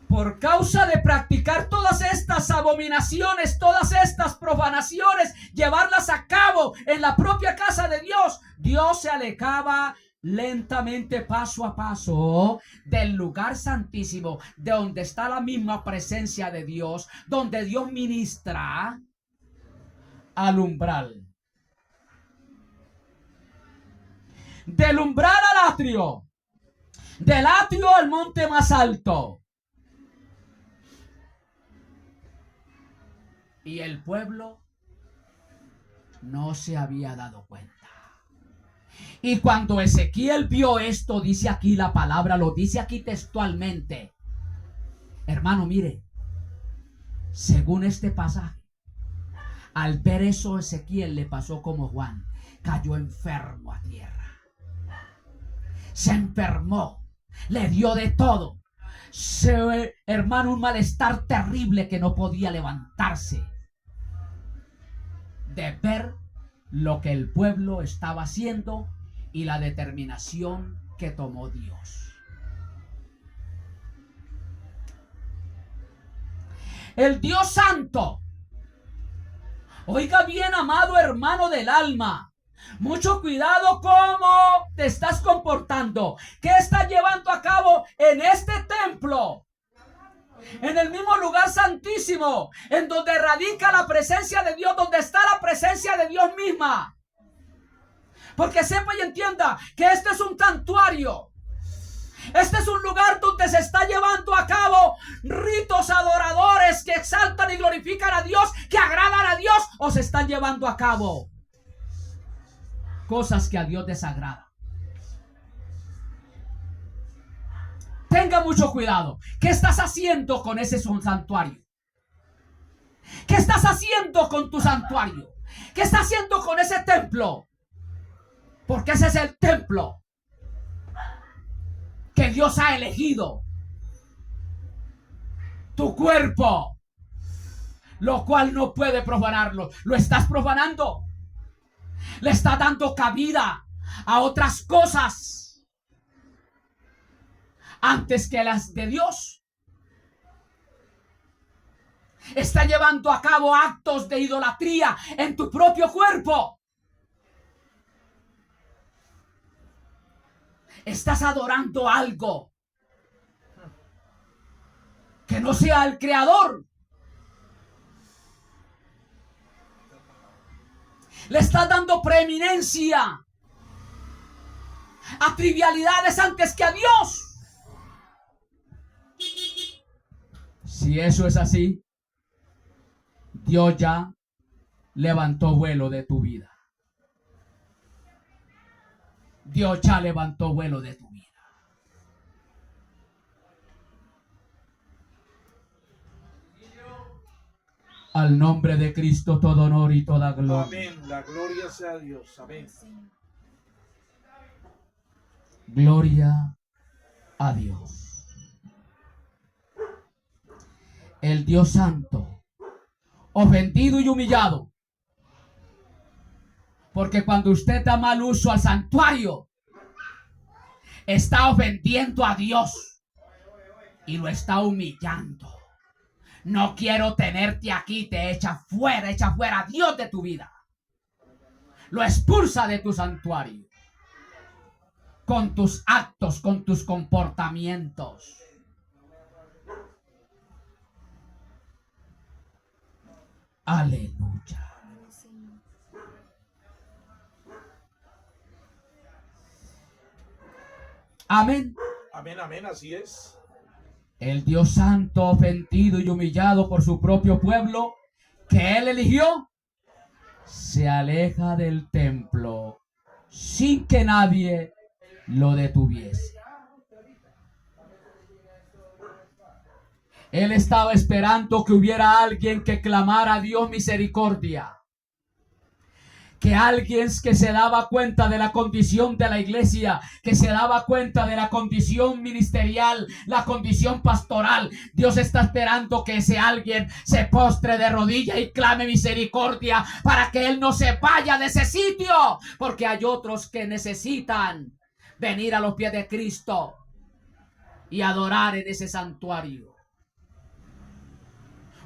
Por causa de practicar todas estas abominaciones, todas estas profanaciones, llevarlas a cabo en la propia casa de Dios, Dios se alejaba lentamente, paso a paso, del lugar santísimo, de donde está la misma presencia de Dios, donde Dios ministra, al umbral. Del umbral al atrio, del atrio al monte más alto. Y el pueblo no se había dado cuenta. Y cuando Ezequiel vio esto, dice aquí la palabra, lo dice aquí textualmente. Hermano, mire, según este pasaje, al ver eso, Ezequiel le pasó como Juan, cayó enfermo a tierra. Se enfermó, le dio de todo. Hermano, un malestar terrible que no podía levantarse de ver lo que el pueblo estaba haciendo y la determinación que tomó Dios. El Dios Santo Oiga bien, amado hermano del alma. Mucho cuidado cómo te estás comportando. ¿Qué estás llevando a cabo en este templo? En el mismo lugar santísimo, en donde radica la presencia de Dios, donde está la presencia de Dios misma. Porque sepa y entienda que este es un santuario. Este es un lugar donde se está llevando a cabo ritos adoradores que exaltan y glorifican a Dios, que agradan a Dios, o se están llevando a cabo cosas que a Dios desagradan. Tenga mucho cuidado. ¿Qué estás haciendo con ese santuario? ¿Qué estás haciendo con tu santuario? ¿Qué estás haciendo con ese templo? Porque ese es el templo que Dios ha elegido. Tu cuerpo, lo cual no puede profanarlo. Lo estás profanando. Le estás dando cabida a otras cosas antes que las de Dios. Está llevando a cabo actos de idolatría en tu propio cuerpo. Estás adorando algo que no sea el Creador. Le estás dando preeminencia a trivialidades antes que a Dios. Si eso es así, Dios ya levantó vuelo de tu vida. Dios ya levantó vuelo de tu vida. Al nombre de Cristo todo honor y toda gloria. Amén. La gloria sea a Dios. Amén. Gloria a Dios. El Dios Santo, ofendido y humillado. Porque cuando usted da mal uso al santuario, está ofendiendo a Dios y lo está humillando. No quiero tenerte aquí, te echa fuera a Dios de tu vida. Lo expulsa de tu santuario. Con tus actos, con tus comportamientos. Aleluya. Amén. Amén, amén, así es. El Dios Santo, ofendido y humillado por su propio pueblo, que Él eligió, se aleja del templo sin que nadie lo detuviese. Él estaba esperando que hubiera alguien que clamara a Dios misericordia. Que alguien que se daba cuenta de la condición de la iglesia, que se daba cuenta de la condición ministerial, la condición pastoral. Dios está esperando que ese alguien se postre de rodillas y clame misericordia para que Él no se vaya de ese sitio. Porque hay otros que necesitan venir a los pies de Cristo y adorar en ese santuario.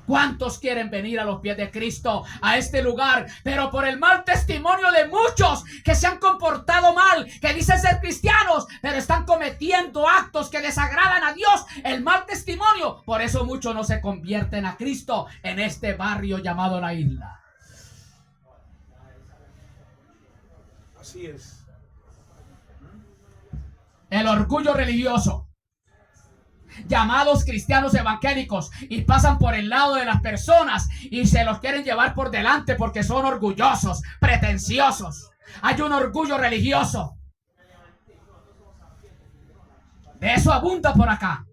¿Cuántos quieren venir a los pies de Cristo, a este lugar? Pero por el mal testimonio de muchos que se han comportado mal, que dicen ser cristianos, pero están cometiendo actos que desagradan a Dios. El mal testimonio. Por eso muchos no se convierten a Cristo en este barrio llamado La Isla. Así es. El orgullo religioso. Llamados cristianos evangélicos, y pasan por el lado de las personas y se los quieren llevar por delante porque son orgullosos, pretenciosos. Hay un orgullo religioso. De eso abunda por acá.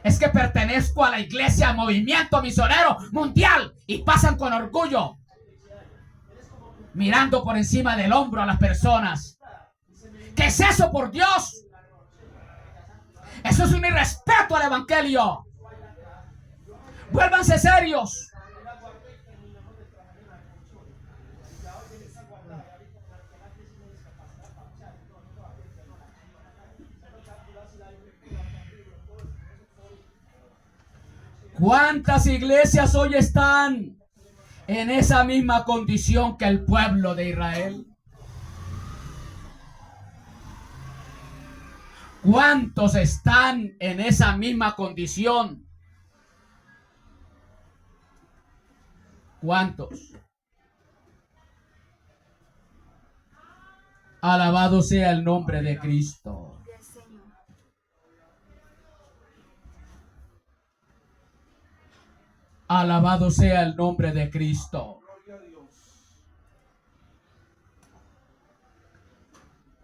Es que pertenezco a la iglesia, movimiento misionero mundial, y pasan con orgullo, mirando por encima del hombro a las personas. ¿Qué es eso, por Dios? Eso es un irrespeto al evangelio. Vuélvanse serios. ¿Cuántas iglesias hoy están en esa misma condición que el pueblo de Israel? ¿Cuántos están en esa misma condición? ¿Cuántos? Alabado sea el nombre de Cristo. Alabado sea el nombre de Cristo.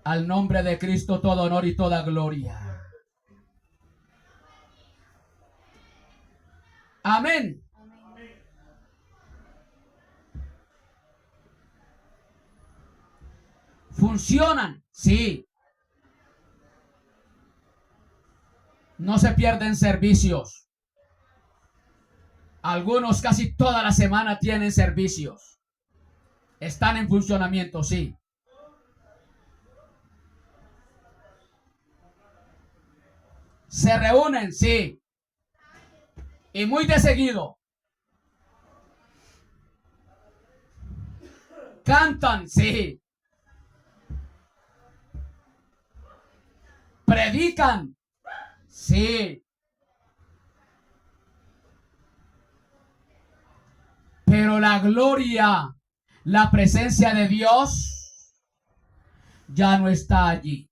Al nombre de Cristo todo honor y toda gloria. Amén. ¿Funcionan? Sí. No se pierden servicios. Algunos casi toda la semana tienen servicios. Están en funcionamiento, sí. Se reúnen, sí. Y muy de seguido. Cantan, sí. Predican, sí. Pero la gloria, la presencia de Dios ya no está allí.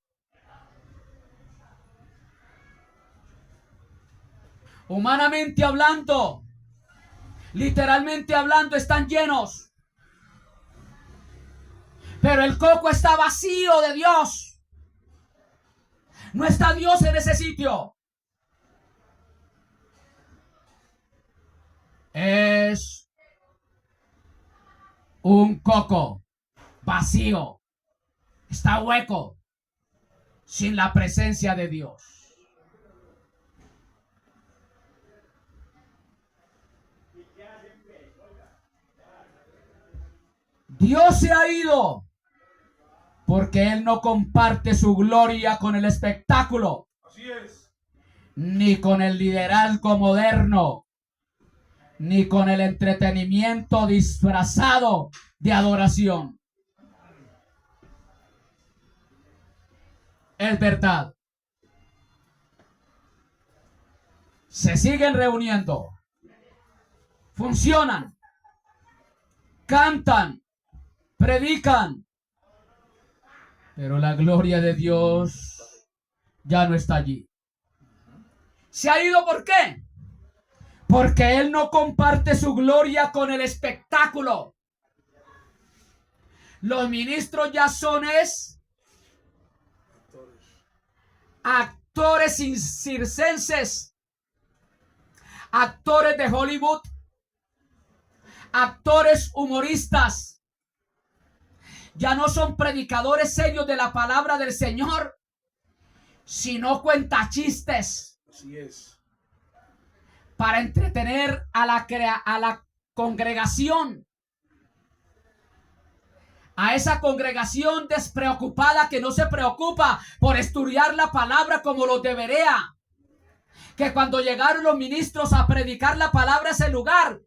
Humanamente hablando, literalmente hablando, están llenos. Pero el coco está vacío de Dios. No está Dios en ese sitio. Es un coco vacío. Está hueco. Sin la presencia de Dios. Dios se ha ido porque Él no comparte su gloria con el espectáculo. Así es. Ni con el liderazgo moderno, ni con el entretenimiento disfrazado de adoración. Es verdad. Se siguen reuniendo. Funcionan. Cantan. Predican. Pero la gloria de Dios ya no está allí. ¿Se ha ido por qué? Porque Él no comparte su gloria con el espectáculo. Los ministros ya son actores circenses, actores de Hollywood, actores humoristas. Ya no son predicadores serios de la palabra del Señor, sino cuentachistes. Así es. Para entretener a la congregación. A esa congregación despreocupada que no se preocupa por estudiar la palabra como lo debería. Que cuando llegaron los ministros a predicar la palabra a ese lugar,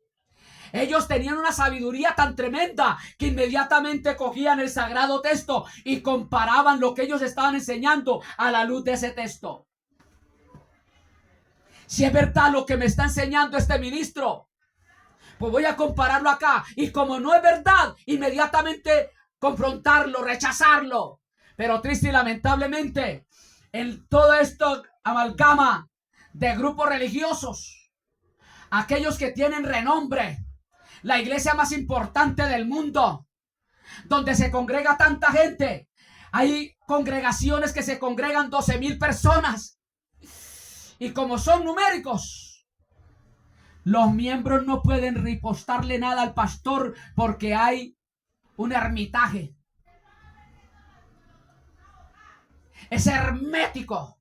ellos tenían una sabiduría tan tremenda que inmediatamente cogían el sagrado texto y comparaban lo que ellos estaban enseñando a la luz de ese texto. Si es verdad lo que me está enseñando este ministro, pues voy a compararlo acá. Y como no es verdad, inmediatamente confrontarlo, rechazarlo. Pero triste y lamentablemente, en todo esto amalgama de grupos religiosos, aquellos que tienen renombre, la iglesia más importante del mundo, donde se congrega tanta gente. Hay congregaciones que se congregan 12,000 personas. Y como son numéricos, los miembros no pueden ripostarle nada al pastor porque hay un ermitaje. Es hermético.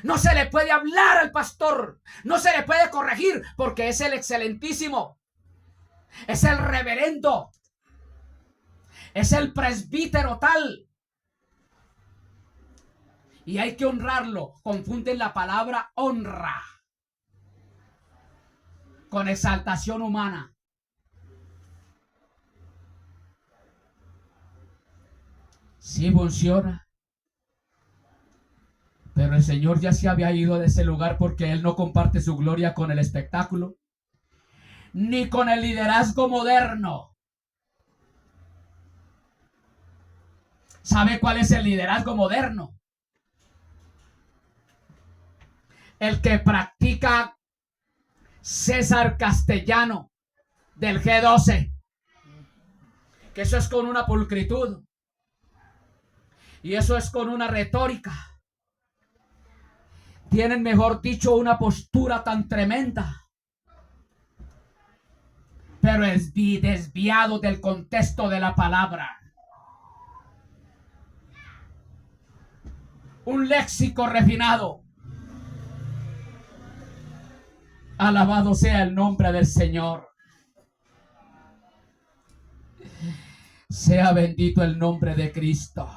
No se le puede hablar al pastor. No se le puede corregir porque es el excelentísimo. Es el reverendo. Es el presbítero tal. Y hay que honrarlo. Confunden la palabra honra con exaltación humana. Sí funciona. Pero el Señor ya se había ido de ese lugar porque Él no comparte su gloria con el espectáculo, ni con el liderazgo moderno. ¿Sabe cuál es el liderazgo moderno? El que practica César Castellano del G12. Que eso es con una pulcritud. Y eso es con una retórica. Tienen, mejor dicho, una postura tan tremenda. Pero es desviado del contexto de la palabra. Un léxico refinado. Alabado sea el nombre del Señor. Sea bendito el nombre de Cristo.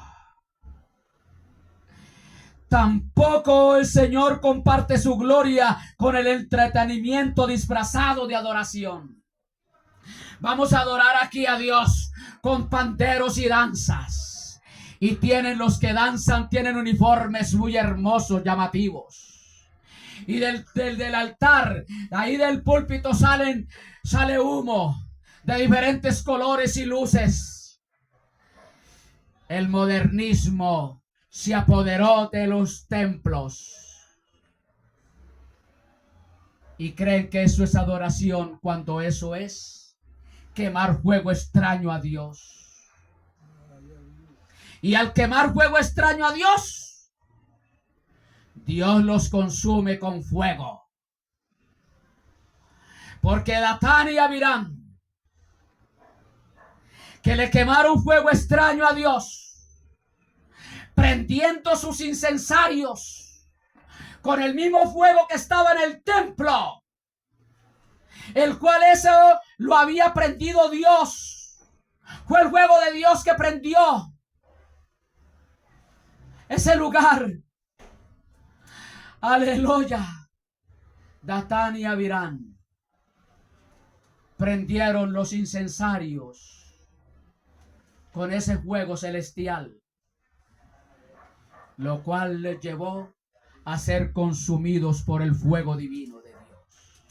Tampoco el Señor comparte su gloria con el entretenimiento disfrazado de adoración. Vamos a adorar aquí a Dios con panderos y danzas. Y tienen los que danzan, tienen uniformes muy hermosos, llamativos. Y del altar, ahí del púlpito sale humo de diferentes colores y luces. El modernismo se apoderó de los templos. Y creen que eso es adoración, cuando eso es quemar fuego extraño a Dios. Y al quemar fuego extraño a Dios, Dios los consume con fuego. Porque Datán y Abiram, que le quemaron fuego extraño a Dios, prendiendo sus incensarios con el mismo fuego que estaba en el templo, el cual eso lo había prendido Dios. Fue el fuego de Dios que prendió ese lugar. Aleluya. Datán y Abiram prendieron los incensarios con ese fuego celestial, lo cual les llevó a ser consumidos por el fuego divino de Dios.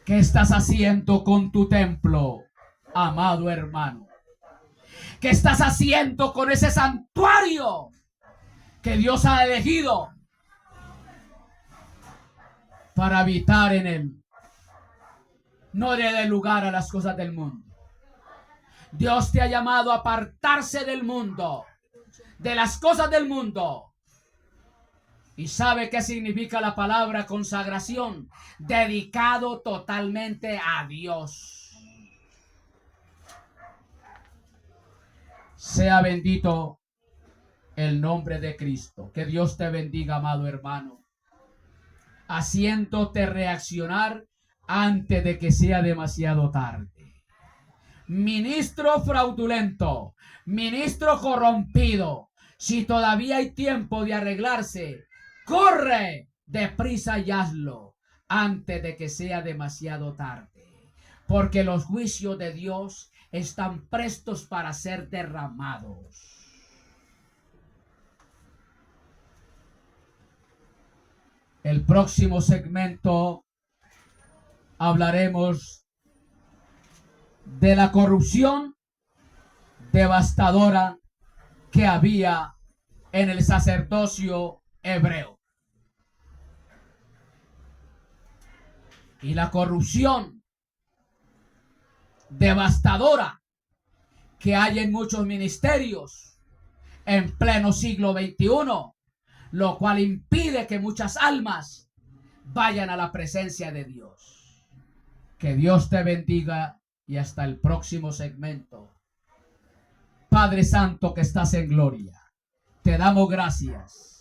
¿Qué estás haciendo con tu templo, amado hermano? ¿Qué estás haciendo con ese santuario que Dios ha elegido para habitar en él? No le dé lugar a las cosas del mundo. Dios te ha llamado a apartarse del mundo, de las cosas del mundo. ¿Y sabe qué significa la palabra consagración? Dedicado totalmente a Dios. Sea bendito el nombre de Cristo. Que Dios te bendiga, amado hermano, haciéndote reaccionar antes de que sea demasiado tarde. Ministro fraudulento, ministro corrompido, si todavía hay tiempo de arreglarse, corre deprisa y hazlo antes de que sea demasiado tarde, porque los juicios de Dios están prestos para ser derramados. El próximo segmento hablaremos de la corrupción devastadora que había en el sacerdocio hebreo. Y la corrupción devastadora que hay en muchos ministerios en pleno siglo XXI, lo cual impide que muchas almas vayan a la presencia de Dios. Que Dios te bendiga y hasta el próximo segmento. Padre Santo que estás en gloria, te damos gracias